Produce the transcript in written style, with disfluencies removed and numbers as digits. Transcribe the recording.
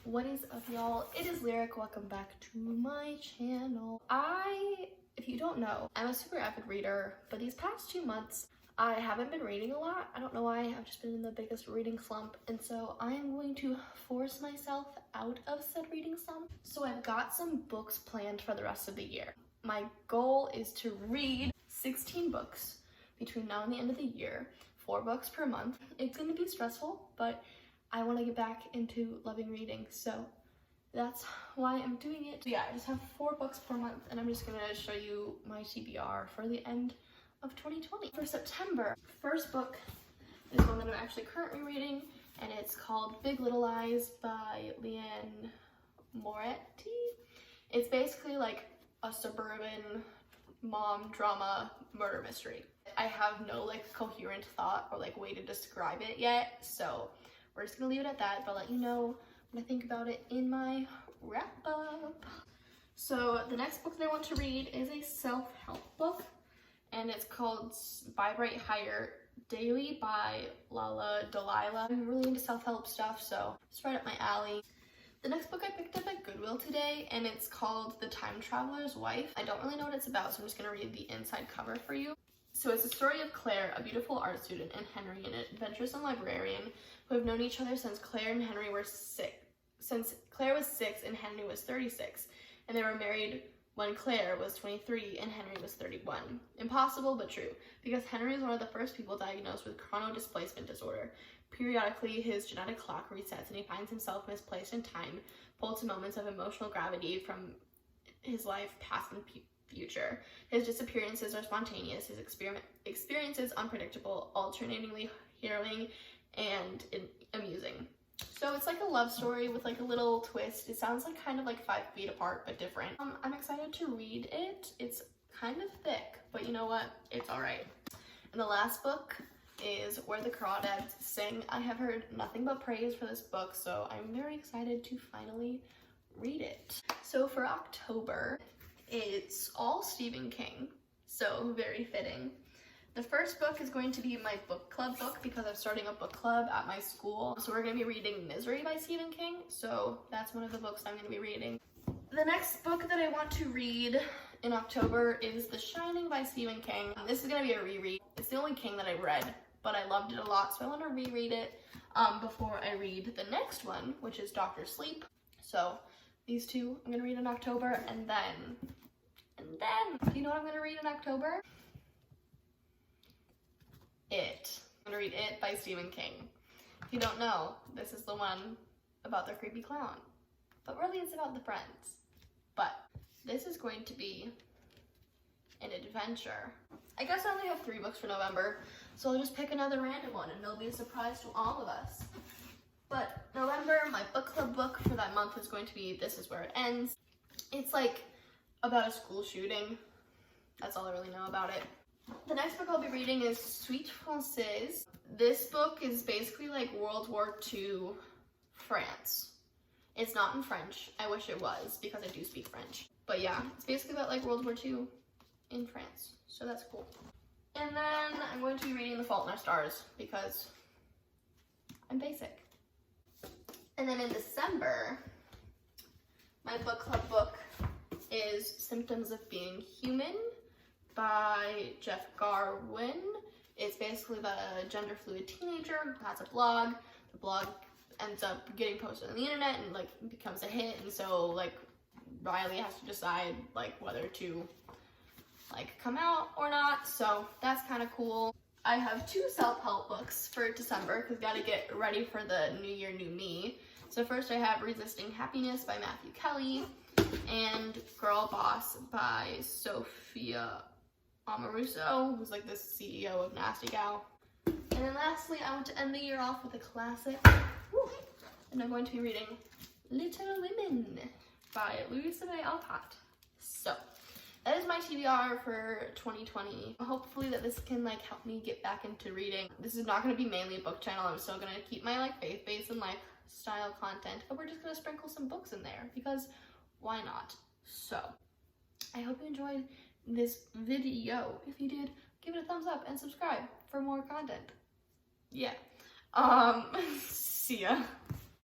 What is up, y'all? It is Lyric. Welcome back to my channel. If you don't know, I'm a super avid reader, but these past 2 months I haven't been reading a lot. I don't know why. I've just been in the biggest reading slump, and so I am going to force myself out of said reading slump. So I've got some books planned for the rest of the year. My goal is to read 16 books between now and the end of the year, 4 books per month. It's going to be stressful, but I want to get back into loving reading, so that's why I'm doing it. Yeah, I just have 4 books per month, and I'm just gonna show you my TBR for the end of 2020. For September, first book is one that I'm actually currently reading, and it's called Big Little Lies by Liane Moretti. It's basically like a suburban mom drama murder mystery. I have no like coherent thought or like way to describe it yet, so we're just gonna leave it at that, but I'll let you know what I think about it in my wrap up. So the next book that I want to read is a self-help book, and it's called Vibrate Higher Daily by Lala Delilah. I'm really into self-help stuff, so it's right up my alley. The next book I picked up at Goodwill today, and it's called The Time Traveler's Wife. I don't really know what it's about, so I'm just gonna read the inside cover for you. So it's the story of Claire, a beautiful art student, and Henry, an adventuresome librarian, who have known each other since Claire and Henry were 6. Since Claire was 6 and Henry was 36, and they were married when Claire was 23 and Henry was 31. Impossible but true, because Henry is one of the first people diagnosed with chronodisplacement disorder. Periodically, his genetic clock resets and he finds himself misplaced in time, pulled to moments of emotional gravity from his life, past and future. His disappearances are spontaneous, his experiences unpredictable, alternatingly harrowing and amusing. So it's like a love story with like a little twist. It sounds like kind of like 5 Feet Apart, but different. I'm excited to read it. It's kind of thick, but you know what? It's all right. And the last book is Where the Crawdads Sing. I have heard nothing but praise for this book, so I'm very excited to finally read it. So for October, it's all Stephen King, so very fitting. The first book is going to be my book club book because I'm starting a book club at my school. So we're going to be reading Misery by Stephen King, so that's one of the books I'm going to be reading. The next book that I want to read in October is The Shining by Stephen King. This is going to be a reread. It's the only King that I read, but I loved it a lot, so I want to reread it before I read the next one, which is Dr. Sleep. So these two I'm going to read in October, and then, do you know what I'm going to read in October? It. I'm going to read It by Stephen King. If you don't know, this is the one about the creepy clown, but really it's about the friends. But this is going to be an adventure. I guess I only have 3 books for November, so I'll just pick another random one and it'll be a surprise to all of us. But November, my book club book for that month is going to be This Is Where It Ends. It's like about a school shooting. That's all I really know about it. The next book I'll be reading is Suite Francaise. This book is basically like World War II France. It's not in French. I wish it was because I do speak French. But yeah, it's basically about like World War II in France. So that's cool. And then I'm going to be reading The Fault in Our Stars because I'm basic. And then in December, my book club book is Symptoms of Being Human by Jeff Garwin. It's basically about a gender fluid teenager who has a blog. The blog ends up getting posted on the internet and like becomes a hit, and so like Riley has to decide like whether to like come out or not, so that's kind of cool. I have 2 self-help books for December because gotta get ready for the new year, new me. So first I have Resisting Happiness by Matthew Kelly and Girl Boss by Sophia Amoruso, who's like the CEO of Nasty Gal. And then lastly, I want to end the year off with a classic. Woo! And I'm going to be reading Little Women by Louisa May Alcott. So that is my TBR for 2020. Hopefully that this can like help me get back into reading. This is not going to be mainly a book channel. I'm still going to keep my like faith-based and lifestyle content, but we're just going to sprinkle some books in there because why not? So I hope you enjoyed this video. If you did, give it a thumbs up and subscribe for more content. Yeah. See ya.